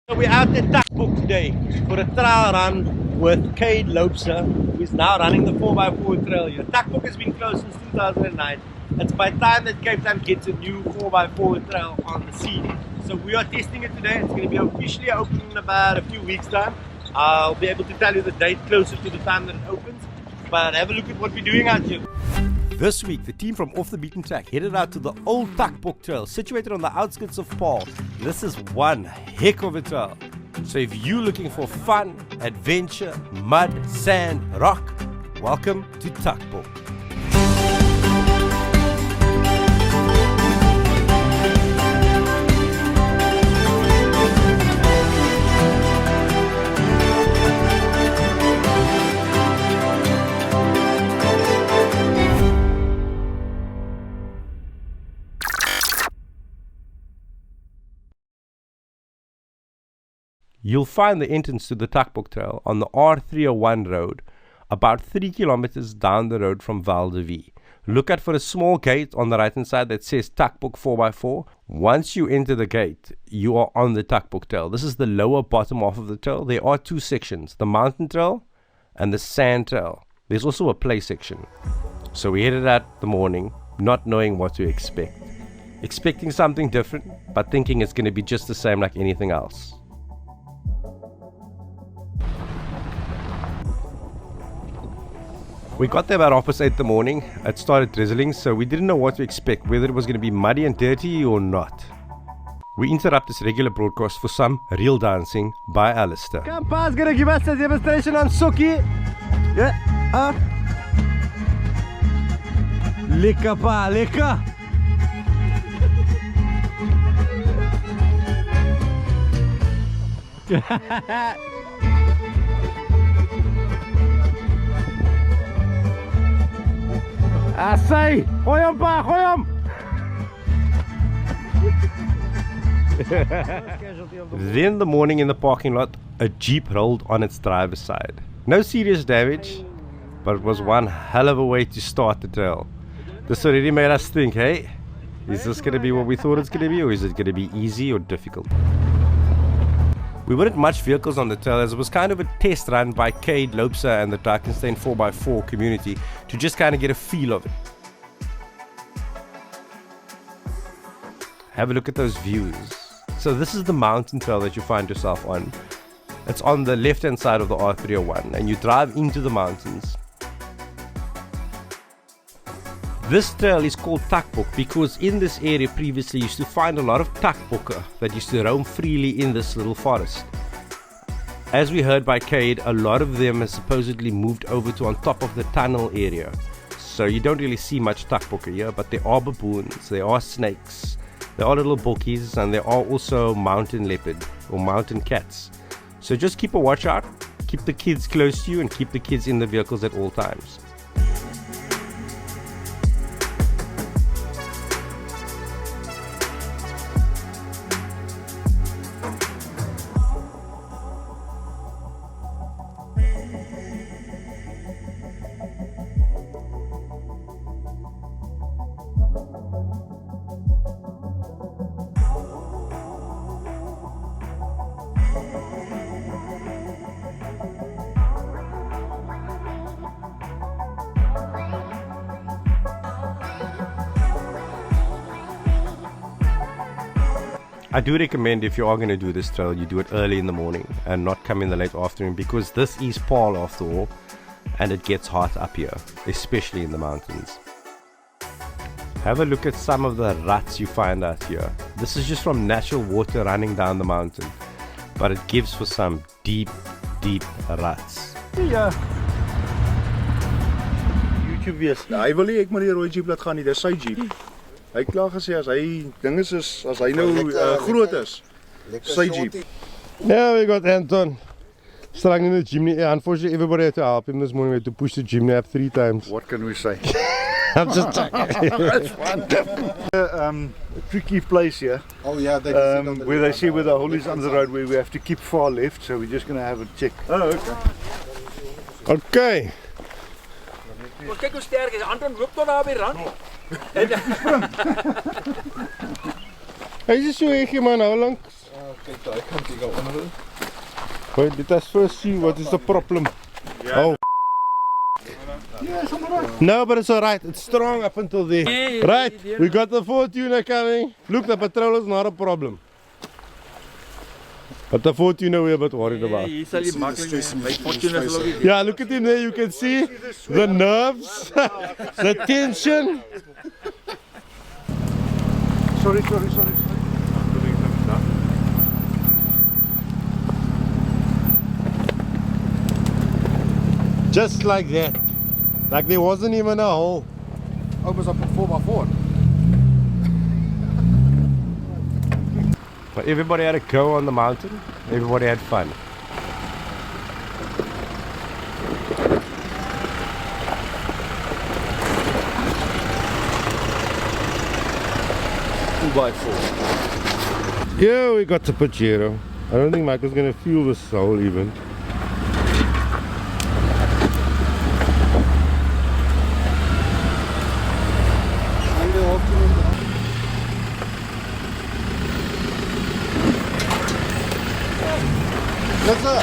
So we're out at TakBok today for a trail run with Cade Loopser, who is now running the 4x4 trail here. TakBok has been closed since 2009. It's by time that Cape Town gets a new 4x4 trail on the scene. So we are testing it today. It's going to be officially open in about a few weeks' time. I'll be able to tell you the date closer to the time that it opens. But have a look at what we're doing out here. This week, the team from Off the Beaten Track headed out to the old TakBok Trail, situated on the outskirts of Paarl. This is one heck of a trail. So if you're looking for fun, adventure, mud, sand, rock, welcome to TakBok. You'll find the entrance to the TakBok Trail on the R301 road, about 3 kilometers down the road from Val de Vie. Look out for a small gate on the right hand side that says TakBok 4x4. Once you enter the gate, you are on the TakBok Trail. This is the lower bottom half of the trail. There are two sections, the mountain trail and the sand trail. There's also a play section. So we headed out in the morning, not knowing what to expect. Expecting something different, but thinking it's going to be just the same like anything else. We got there about 8:30 in the morning. It started drizzling, so we didn't know what to expect, whether it was going to be muddy and dirty or not. We interrupt this regular broadcast for some real dancing by Alistair. Kampa's going to give us a demonstration on Suki. Yeah, lekker pa, lekker. I say, gooi hem pa, gooi hem! Then in the morning in the parking lot, a Jeep rolled on its driver's side. No serious damage, but it was one hell of a way to start the trail. This already made us think, hey, is this going to be what we thought it's going to be, or is it going to be easy or difficult? We weren't much vehicles on the trail, as it was kind of a test run by Cade Loopser and the Drakenstein 4x4 community to just kind of get a feel of it. Have a look at those views. So this is the mountain trail that you find yourself on. It's on the left hand side of the R301 and you drive into the mountains. This trail is called TakBok because in this area previously used to find a lot of takbokken that used to roam freely in this little forest. As we heard by Cade, a lot of them have supposedly moved over to on top of the tunnel area. So you don't really see much takbokken here, but there are baboons, there are snakes, there are little bokkies, and there are also mountain leopard or mountain cats. So just keep a watch out, keep the kids close to you and keep the kids in the vehicles at all times. I do recommend if you are going to do this trail, you do it early in the morning and not come in the late afternoon, because this is Paarl after all and it gets hot up here, especially in the mountains. Have a look at some of the ruts you find out here. This is just from natural water running down the mountain, but it gives for some deep, deep ruts. Ja. YouTube wees. Hy wil nie ek maar die rooi Jeep laat gaan nie, dis sy Jeep. Hy het klaar gesê as hy dinge is as hy nou groot is. Sy Jeep. Yeah, we got Anton struggling in the chimney. Yeah, unfortunately, everybody had to help him this morning. We had to push the chimney up 3 times. What can we say? I'm just That's fun. A tricky place here. Oh yeah, they where they see where the hole is on the road, where we have to keep far left, so we're just going to have a check. Oh, okay. Okay. Kyk hoe sterk is. Anton loop tot daar by rand. Hy is so hegie man, how lank? Wait, let us first see what is the problem. Oh. No, but it's alright. It's strong up until there. Right, we got the Fortuner coming. Look, the patrol is not a problem. But the Fortuner we're a bit worried about. Yeah, look at him there. You can see the nerves, the tension. Sorry. Just like that. Like there wasn't even a hole. Almost up at 4x4. But everybody had a go on the mountain. Everybody had fun. 2x4. Yeah, we got the Pajero. I don't think Michael's gonna feel this whole event. What's up?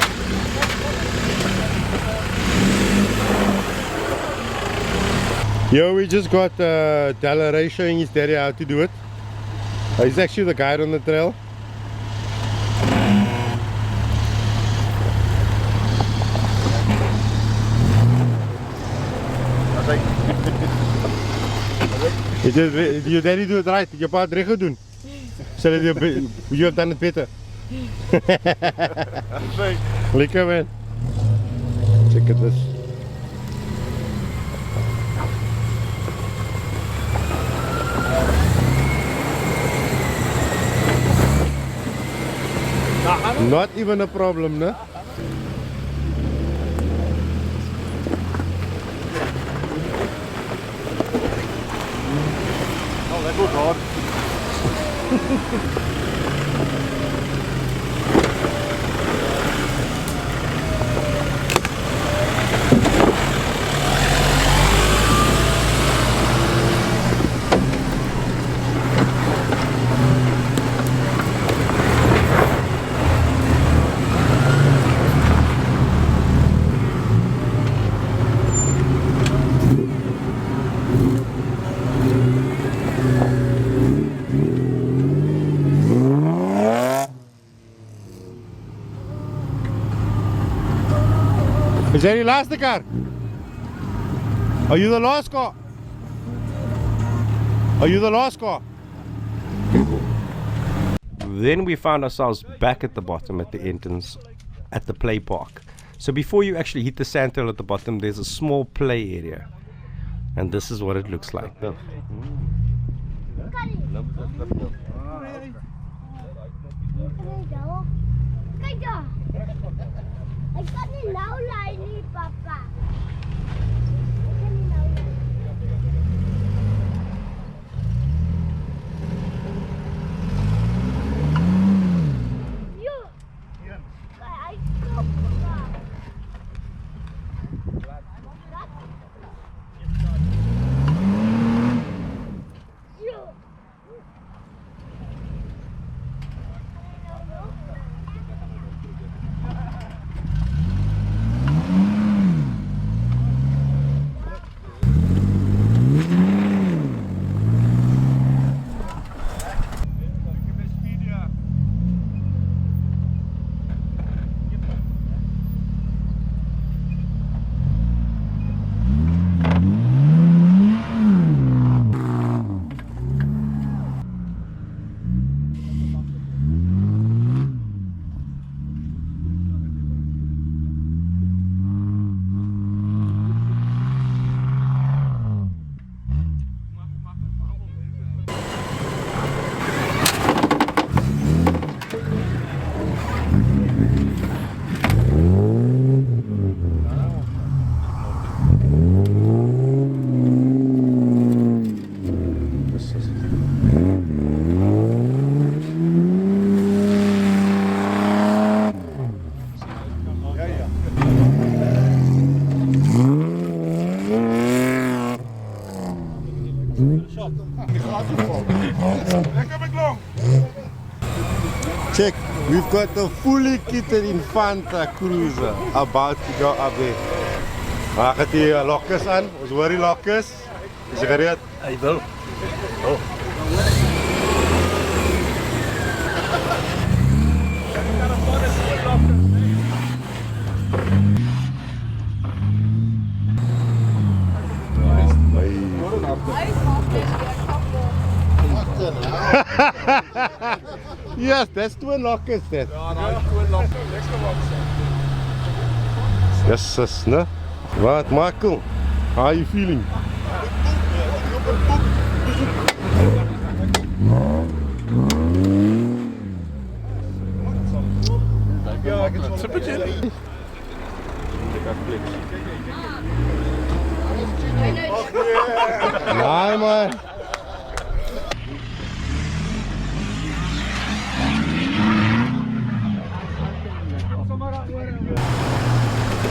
Yo, we just got Dalaray showing his daddy how to do it. He's actually the guide on the trail. Did your daddy do it right? Did your pa het reg gedoen? Would you have done it better? Lekker man. Check it this. Not even a problem, no? Oh, that goes hard. Is that your last car? Are you the last car? Are you the last car? Then we found ourselves back at the bottom at the entrance at the play park. So before you actually hit the sand trail at the bottom, there's a small play area. And this is what it looks like. Ik kan niet nou leiden, papa. Check. We've got the fully kitted Infanta cruiser about to go up there. Maak het die lokkers aan, ons hoor die lokkers. Is jy gereed? Hy wil. Yes, that's twin lockers that. Yes, yes, no? What, Michael? How are you feeling? Ja, ek het super chill. Nee, man.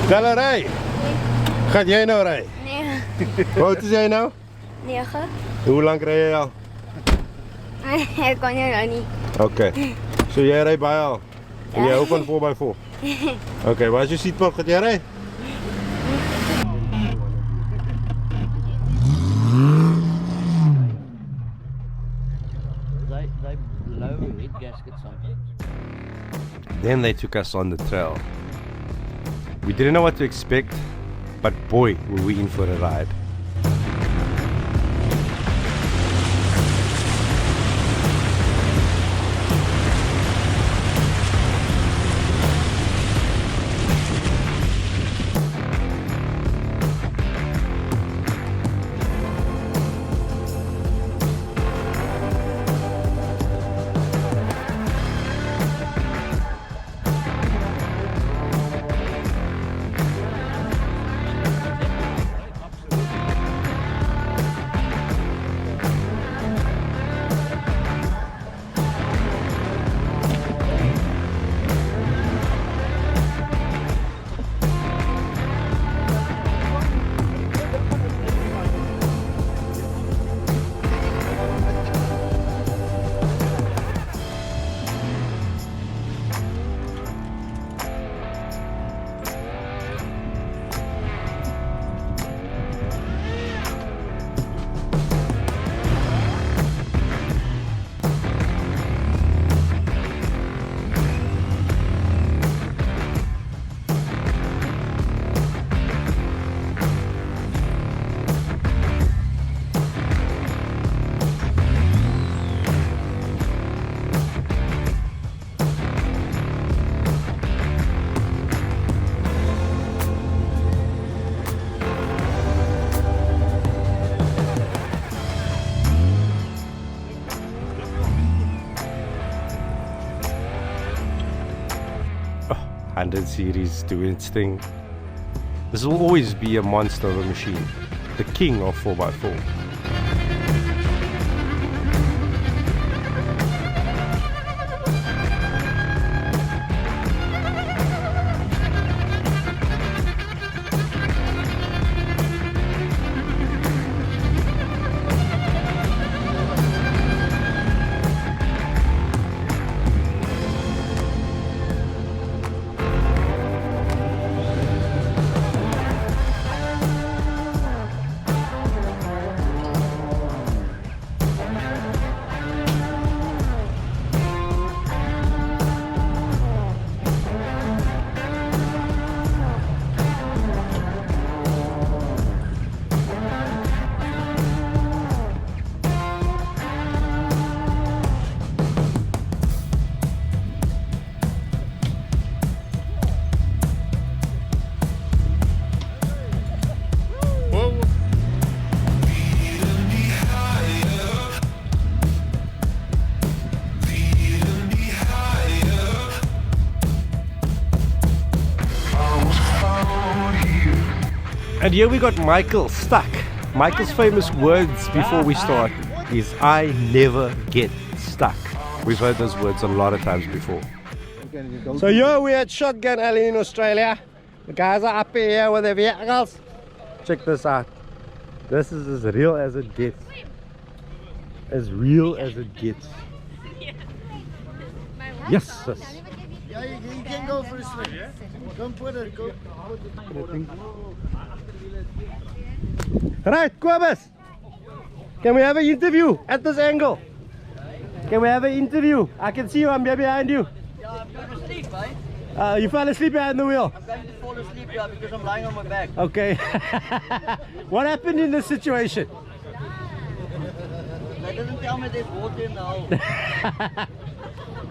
Telle ry. Gaat jy nou ry? Nee. Hoe oud is jy nou? 9. Hoe lank ry jy al? Ek kan jou nou nie. Okay. So jy ry baie al. En jy hou van 4x4. Okay, waar is jou seatbelt? Gaat jy ry? They blow head gaskets on. Then they took us on the trail. We didn't know what to expect, but boy, were we in for a ride. Hundred series doing its thing. This will always be a monster of a machine, the king of 4x4. And here we got Michael stuck. Michael's famous words before we start is, "I never get stuck." We've heard those words a lot of times before. So here we're at Shotgun Alley in Australia. The guys are up here with their vehicles. Check this out. This is as real as it gets. As real as it gets. Yes, sis. can go for a swim, yeah? Come put it, go. Right, Kobus. Can we have an interview at this angle? Can we have an interview? I can see you, I'm here behind you. Yeah, I'm going to sleep, eh? You fell asleep behind the wheel. I'm going to fall asleep here because I'm lying on my back. Okay. What happened in this situation? They didn't tell me there's water in the hole.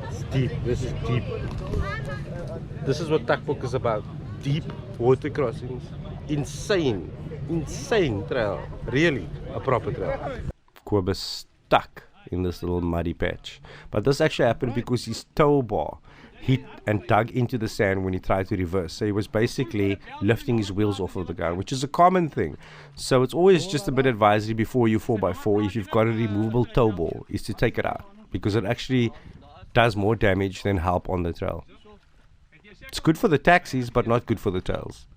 It's deep. This is deep. This is what TakBok is about. Deep water crossings. Insane. Insane trail. Really a proper trail. Kobus stuck in this little muddy patch. But this actually happened because his tow bar hit and dug into the sand when he tried to reverse. So he was basically lifting his wheels off of the ground, which is a common thing. So it's always just a bit advisory before you 4x4, if you've got a removable tow bar, is to take it out, because it actually does more damage than help on the trail. It's good for the taxis, but not good for the trails.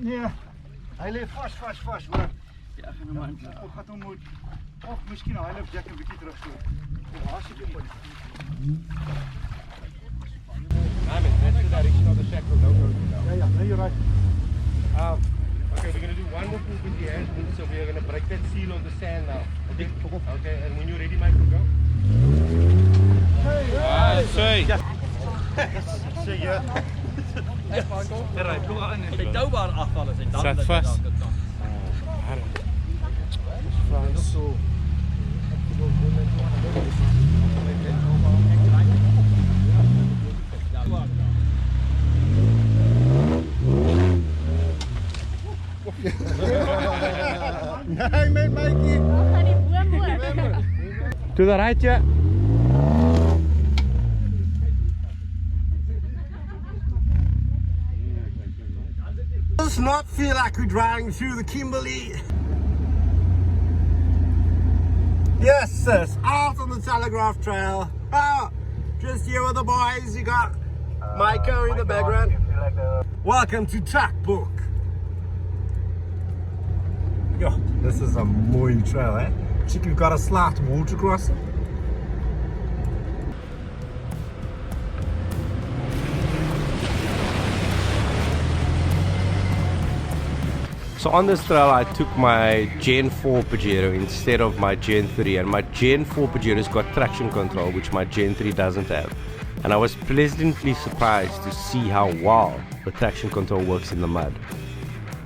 Nee, hy lê vas hoor. Ja, gaan maar. Of gaan hom moet of miskien hy lê Jack 'n bietjie terug so. Of haas ek hom. That's the direction of the shackle. Ja, no, you're right. Okay, we're going to do one more move with the hands, so we are going to break that seal on the sand now. Okay, and when you're ready, Mike, we'll go. Hey. Sê ja. Die touwbaar afvallen zijn dan. Zat vast. So. Nee, met Mikey. To the right, yeah. Does not feel like we're driving through the Kimberley. Yes, sis, out on the Telegraph Trail. Just here with the boys. You got Maiko in the background. Welcome to TakBok. Yo, this is a mooi trail, eh? Check, we've got a slight water crossing. So on this trail I took my Gen 4 Pajero instead of my Gen 3, and my Gen 4 Pajero's got traction control, which my Gen 3 doesn't have. And I was pleasantly surprised to see how well the traction control works in the mud.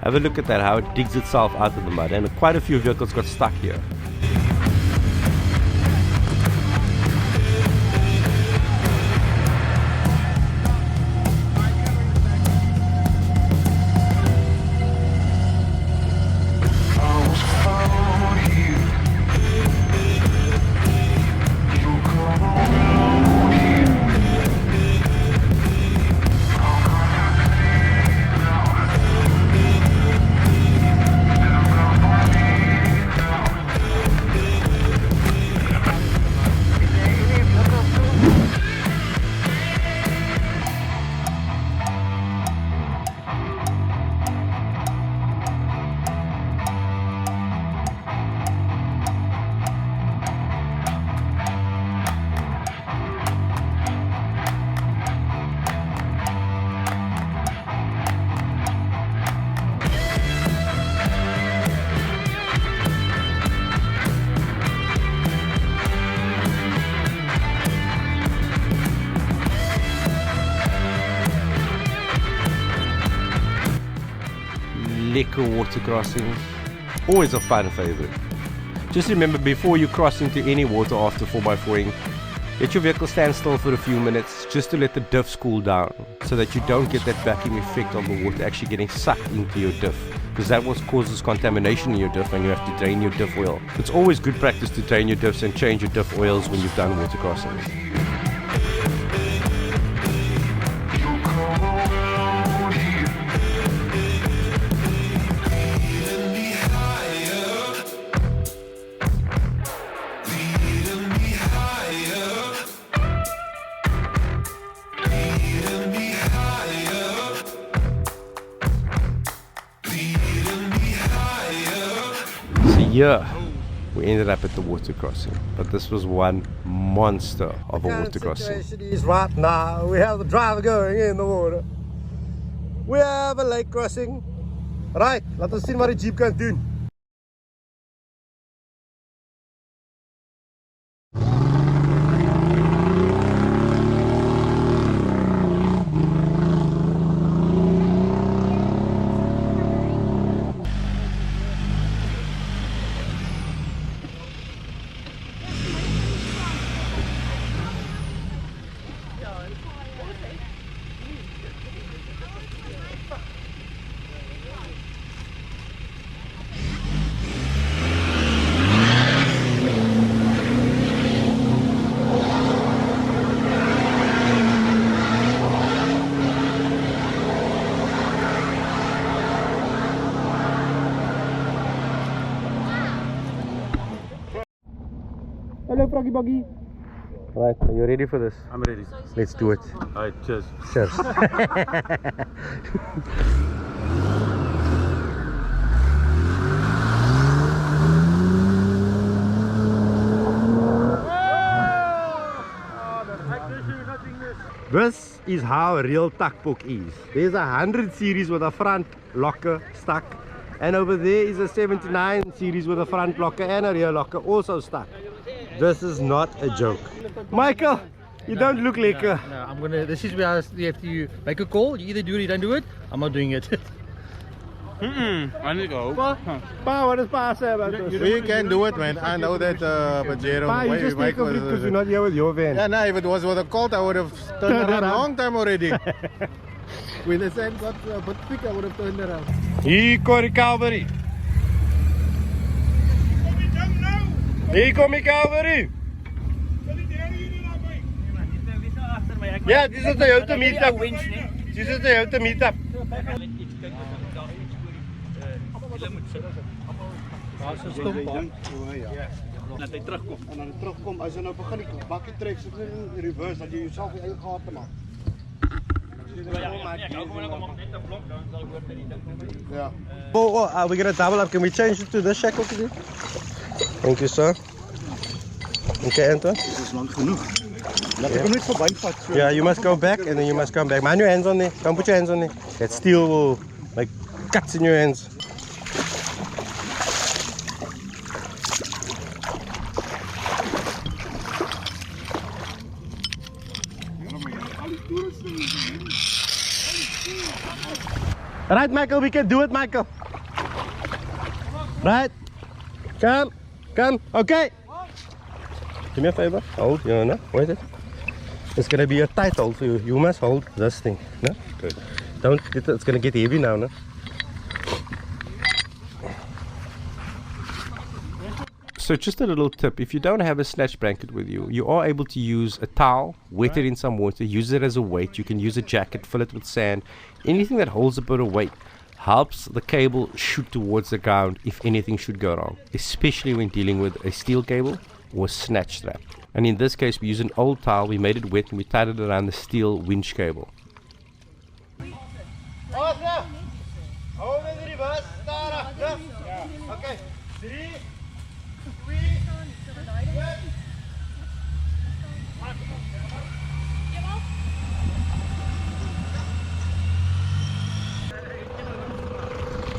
Have a look at that, how it digs itself out of the mud, and quite a few vehicles got stuck here. Lekker water crossing, always a fun favorite. Just remember, before you cross into any water after 4x4ing, let your vehicle stand still for a few minutes just to let the diffs cool down, so that you don't get that vacuum effect of the water actually getting sucked into your diff, because that what causes contamination in your diff and you have to drain your diff oil. It's always good practice to drain your diffs and change your diff oils when you've done water crossings. here we ended up at the water crossing, but this was one monster of a water crossing. The situation is right now, we have the driver going in the water. We have a lake crossing. Right, laten we zien wat die jeep kan doen. Hello, Froggy Buggy. Right, are you ready for this? I'm ready. Let's do it. Alright, cheers. Cheers. This is how a real TakBok is. There's a 100 series with a front locker stuck, and over there is a 79 series with a front locker and a rear locker also stuck. This is not a joke. Michael, you don't look like a... No, I'm gonna. This is where you have to make a call. You either do it or you don't do it. I'm not doing it. I need to go. Pa, what does Pa say about this? We can do it, man. I know that, but Jerome, Pa, you just take a break because you're not here with your van. Yeah, no, if it was with a cold, I would have turned around a long time already. When the sand got a bit thick, I would have turned around. Hier kom die cavalry. Hier kom die cavalry. Ja, dis is jou te meet up. Dis is jou te meet up. Daar's 'n stomp aan. Dat hy terugkom. En dan terugkom, as jy nou begin die bakkie trek, sit in reverse, dat jy jouself die eie gate maak. Ja. Oh, are we gonna double up? Can we change it to this shackle today? Thank you, sir. Okay, Anton. Dit is lank genoeg. Laat ek hom net verbyvat. So. Yeah, you must go back and then you must come back. Man, your hands on there. Don't put your hands on there. That steel will make cuts in your hands. Right, Michael, we can do it, Michael. Right. Come. Okay. Do me a favor. Hold, no, wait it. It's gonna be a tight hold for you. You must hold this thing. No? Good. Don't get it's gonna get heavy now, no? So just a little tip, if you don't have a snatch blanket with you, you are able to use a towel, wet it in some water, use it as a weight. You can use a jacket, fill it with sand. Anything that holds a bit of weight helps the cable shoot towards the ground if anything should go wrong, especially when dealing with a steel cable or a snatch strap. And in this case, we use an old towel, we made it wet and we tied it around the steel winch cable. Awesome. Hold in the reverse. Start up. Yeah. Okay. 3, 2, 1.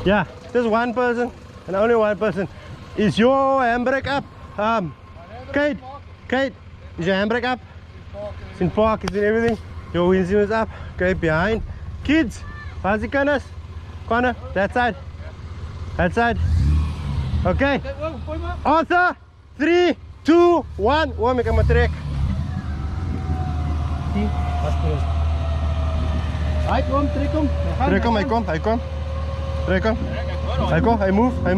Yeah, just one person and only one person. Is your handbrake up? Kate, is your handbrake up? It's in park, it's in everything. Your windshield is up. Okay, behind. Kids, how's the corners? Corner, that side. That side. Okay. Arthur, 3, 2, 1. Oh, make him a trek. Hy kom. Trek hom, hy kom. Trek hom. Hy kom, hy move. Hy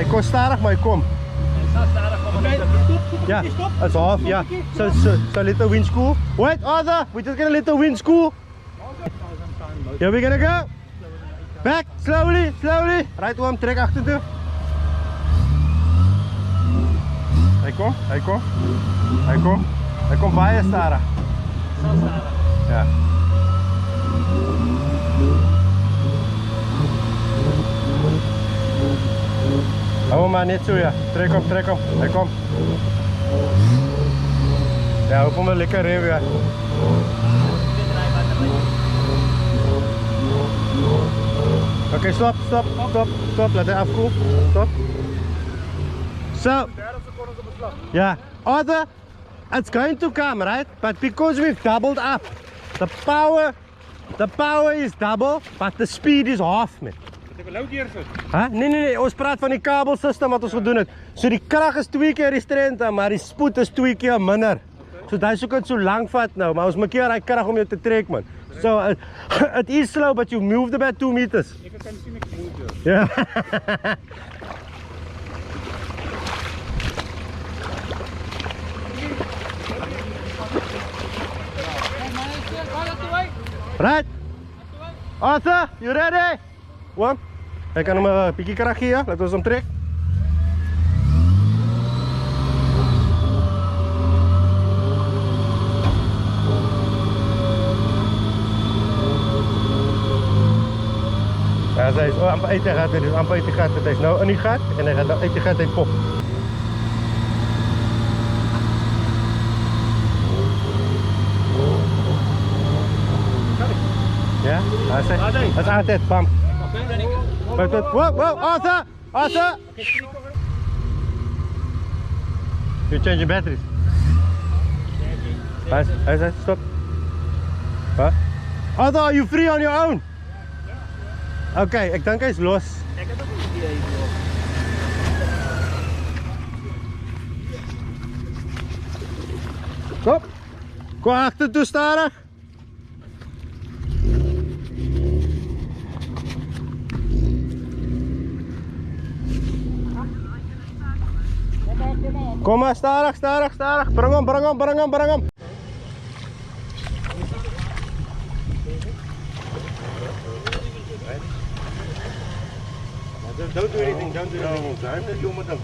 kom stadig, maar hy kom. Yeah, that's off, yeah. So let the wind school. Wait, Arthur, we're just gonna let the wind school. Here we're gonna go. Back, slowly. Right arm, trek agtertoe. Hy kom baie stadig. Ja. maar net zo, ja. Trek hem, hij komt. Ja, we komen lekker in weer. Oké, stop, laat hij afkoelen. Stop. So, yeah, Arthur, it's going to come, right? But because we've doubled up, the power is double, but the speed is half, man. Huh? Nee, ons praat van die kabelsysteem wat ons gedoen het. So die krag is 2 keer die strength, maar die spoed is 2 keer minder. So dis hoekom dit so lank vat nou, maar ons maak hier daai krag om jou te trek, man. So it is slow, but you moved about 2 meters. Ek kan sien ek move. Ja. Right? Arthur, you ready? One. Ek kan hom 'n bietjie krag gee, laat ons hom trek. Ja, hy is amper uit die gat, dit is amper uit die gat. Hy is nou in die gat en hy gaan nou uit die gat uit pop. Ja, dat is altijd, bam. Whoa, Arthur! You change your batteries. Hij stop. Huh? Arthur, are you free on your own? Oké, ik denk hij is los. Ik heb ook een idee. Stop. Kom achter toe starig. Kom maar, starig. Bring hem. Don't do anything, I'm not doing with them.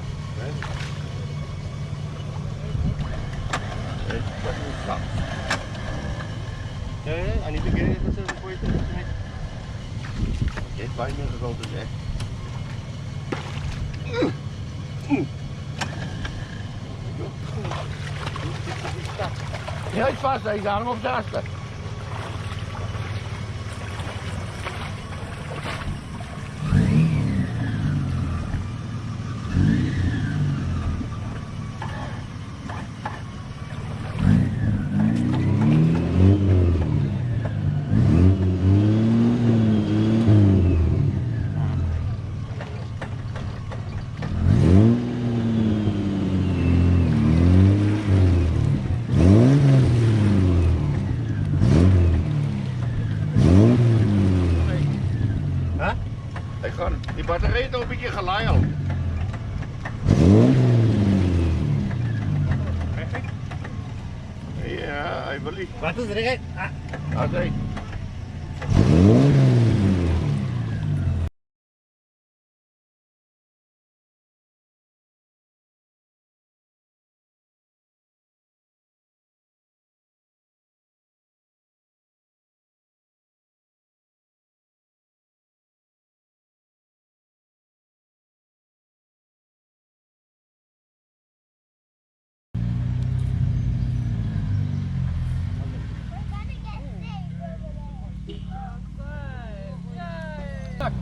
Yeah, I need to get it at a certain point. Get 5 minutes ago to that. Ja, hij is vast, hij is aan hem op de achter. Die batterij is nog een beetje gelaai al. Ja, hij wil niet. Wat is er? Oké.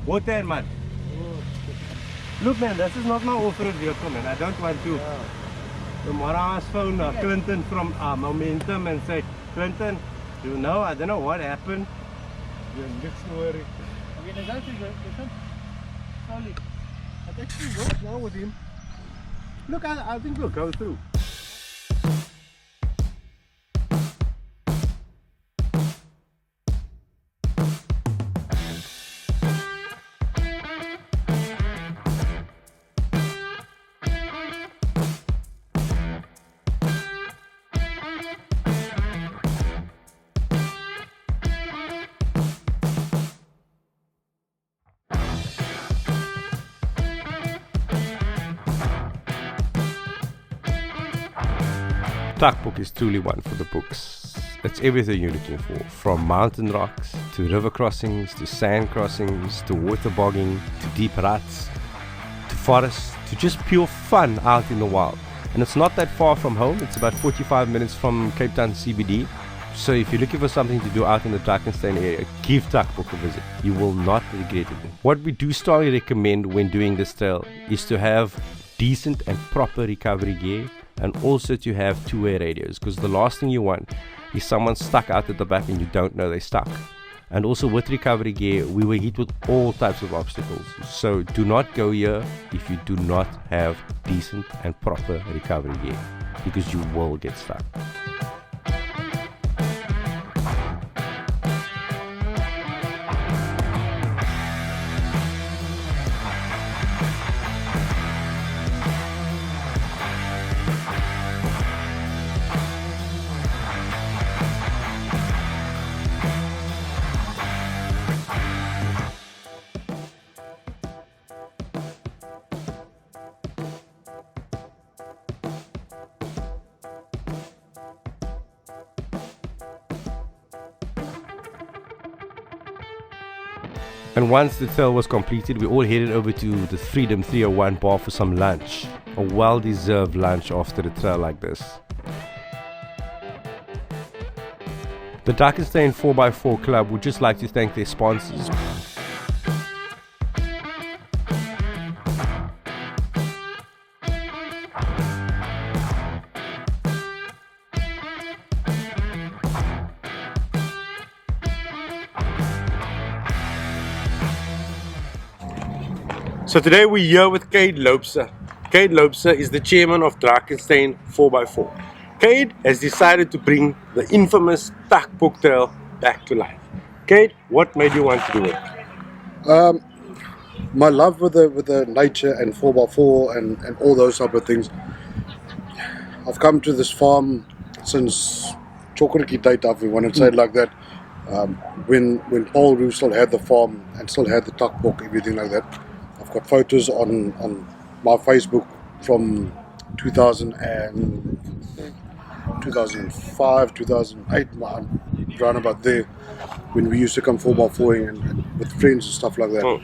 Water, man. Look, man, this is not my off-road vehicle, man. I don't want to. Tomorrow I was phone Clinton from Momentum and say, Clinton, you know, I don't know what happened. You're worried. Okay, the guy is solid. I actually worked now with him. Look, I think we'll go through. TakBok is truly one for the books. It's everything you're looking for, from mountain rocks to river crossings to sand crossings to water bogging to deep ruts to forests to to just pure fun out in the wild. And it's not that far from home. It's about 45 minutes from Cape Town CBD. So if you're looking for something to do out in the Drakenstein area, give TakBok a visit. You will not regret it. What we do strongly recommend when doing this trail is to have decent and proper recovery gear, and also to have two-way radios, because the last thing you want is someone stuck out at the back and you don't know they're stuck. And also with recovery gear, we were hit with all types of obstacles. So do not go here if you do not have decent and proper recovery gear, because you will get stuck. And once the trail was completed, we all headed over to the Freedom 301 bar for some lunch. A well-deserved lunch after a trail like this. The Drakenstein 4x4 Club would just like to thank their sponsors. So today we're here with Cade Loopser. Cade Loopser is the chairman of Drakenstein 4x4. Cade has decided to bring the infamous TakBok Trail back to life. Cade, what made you want to do it? My love with the nature and 4x4 and all those type of things. I've come to this farm since Chokoriki date, if you want to say it like that. When Paul Roo still had the farm and still had the TakBok, everything like that. I've got photos on my Facebook from 2005, 2008, around about there, when we used to come 4x4 and with friends and stuff like that.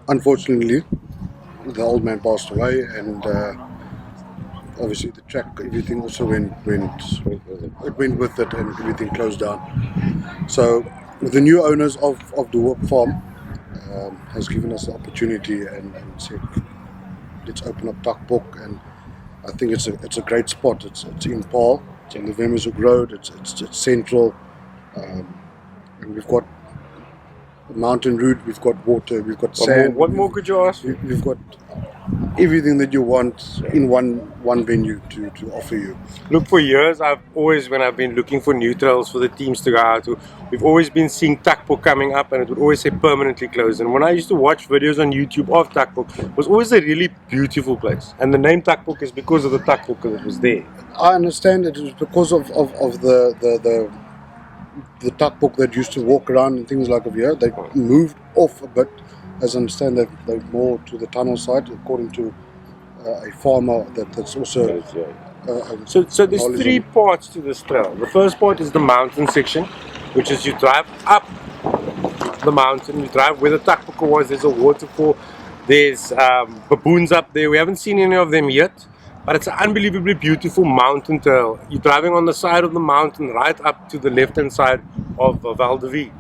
Unfortunately, the old man passed away, and obviously the track, everything also went with it, and everything closed down. So the new owners of the farm has given us the opportunity and said, let's open up TakBok, and I think it's a great spot. It's in Paarl, it's on the Vemershoek Road, it's central, and we've got a mountain route, we've got water, we've got sand. What more could you ask? We've got everything that you want in one venue to offer you. Look, for years when I've been looking for new trails for the teams to go out to, we've always been seeing TakBok coming up, and it would always say permanently closed. And when I used to watch videos on YouTube of TakBok, it was always a really beautiful place. And the name TakBok is because of the TakBok that was there. I understand it was because of the TakBok that used to walk around and things like over here. They moved off a bit. As I understand, they've more to the tunnel side, according to a farmer that's also... So there's three parts to this trail. The first part is the mountain section, which is you drive up the mountain, you drive where the TakBok was, there's a waterfall, there's baboons up there. We haven't seen any of them yet, but it's an unbelievably beautiful mountain trail. You're driving on the side of the mountain right up to the left-hand side of Val de Vie.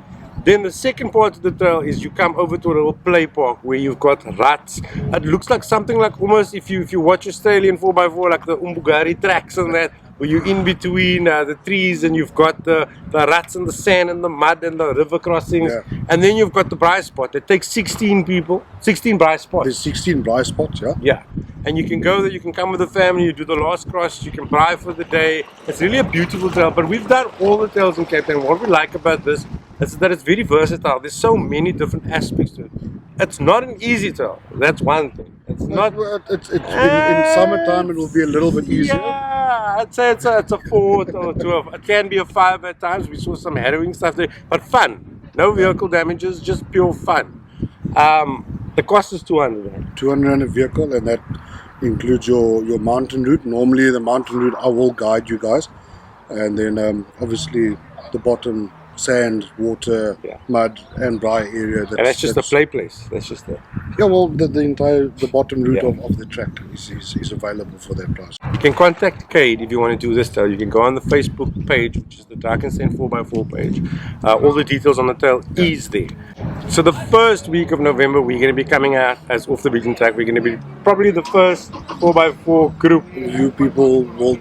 Then the second part of the trail is you come over to a little play park where you've got rats. It looks like something like almost if you watch Australian 4x4, like the Umbugari tracks and that, where you're in between the trees and you've got the rats and the sand and the mud and the river crossings. Yeah. And then you've got the braai spot. It takes 16 people, 16 braai spots. There's 16 braai spots, yeah? Yeah. And you can go there, you can come with the family, you do the last cross, you can braai for the day. It's really a beautiful trail, but we've done all the trails in Cape Town. What we like about this is that it's very versatile. There's so many different aspects to it. It's not an easy trail. That's one thing. It's not. In summertime it will be a little bit easier. Yeah, I'd say it's a 4 or 2. It can be a 5 at times. We saw some harrowing stuff there, but fun. No vehicle damages, just pure fun. The cost is 200. 200 a vehicle, and that includes your mountain route. Normally the mountain route I will guide you guys, and then obviously the bottom sand, water, Yeah. mud, and dry area. And that's just a play place. That's just the. Yeah, well, the bottom route Yeah. of the track is available for that price. You can contact Cade if you want to do this trail. You can go on the Facebook page, which is the Drakenstein 4x4 page. All the details on the trail is there. So the first week of November, we're going to be coming out as Off the Beaten Track. We're going to be probably the first 4x4 group. You people will,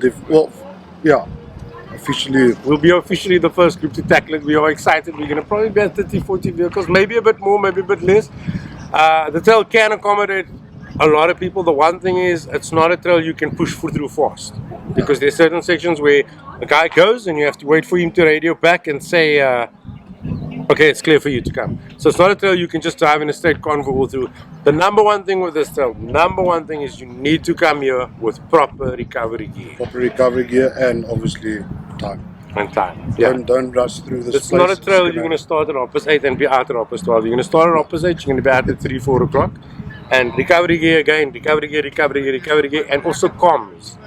officially. We'll be officially the first group to tackle it. We are excited. We're going to probably be at 30, 40 vehicles, maybe a bit more, maybe a bit less. The trail can accommodate a lot of people. The one thing is, it's not a trail you can push through fast, because there's certain sections where a guy goes and you have to wait for him to radio back and say, okay, it's clear for you to come. So it's not a trail you can just drive in a straight convoy all through. The number one thing with this trail, is you need to come here with proper recovery gear. Proper recovery gear and obviously time. And time. Yeah. Don't rush through this. It's not a trail you're going to start at Hoppers 8 and be out at Hoppers 12. You're going to start at Hoppers 8, you're going to be out at 3, 4 o'clock. And recovery gear again, recovery gear, and also comms.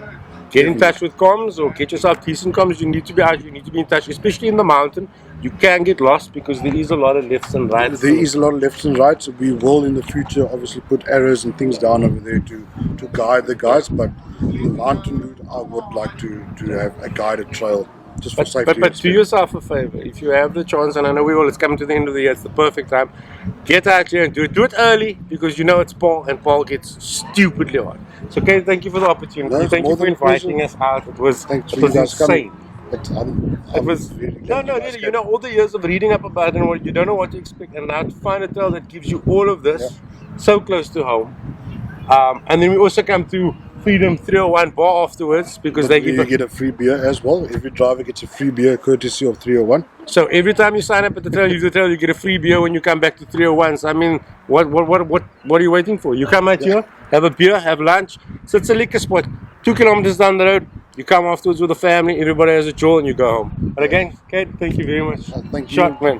Get in touch with comms, or get yourself decent comms. You need to be out, you need to be in touch, especially in the mountain. You can get lost because there is a lot of lefts and rights. There is a lot of lefts and rights. We will in the future obviously put arrows and things down over there to guide the guys, but the mountain route I would like to have a guided trail. Just for safety. But do yourself a favor, if you have the chance, and I know we will, it's coming to the end of the year, it's the perfect time, get out here and do it. Do it early, because you know it's Paul, and Paul gets stupidly hard. So, okay, thank you for the opportunity. No, thank you for inviting us out. It was insane. It was really, you know, all the years of reading up about it, and you don't know what to expect, and now to find a trail that gives you all of this so close to home. And then we also come to Freedom 301 bar afterwards, because you get a free beer as well. Every driver gets a free beer courtesy of 301. So every time you sign up at the trail, you get a free beer when you come back to 301s. I mean, what are you waiting for? You come out here, have a beer, have lunch. So it's a liquor spot, 2 kilometers down the road. You come afterwards with the family, everybody has a jaw, and you go home. But again, Kate, thank you very much. Thank you. Shot, man.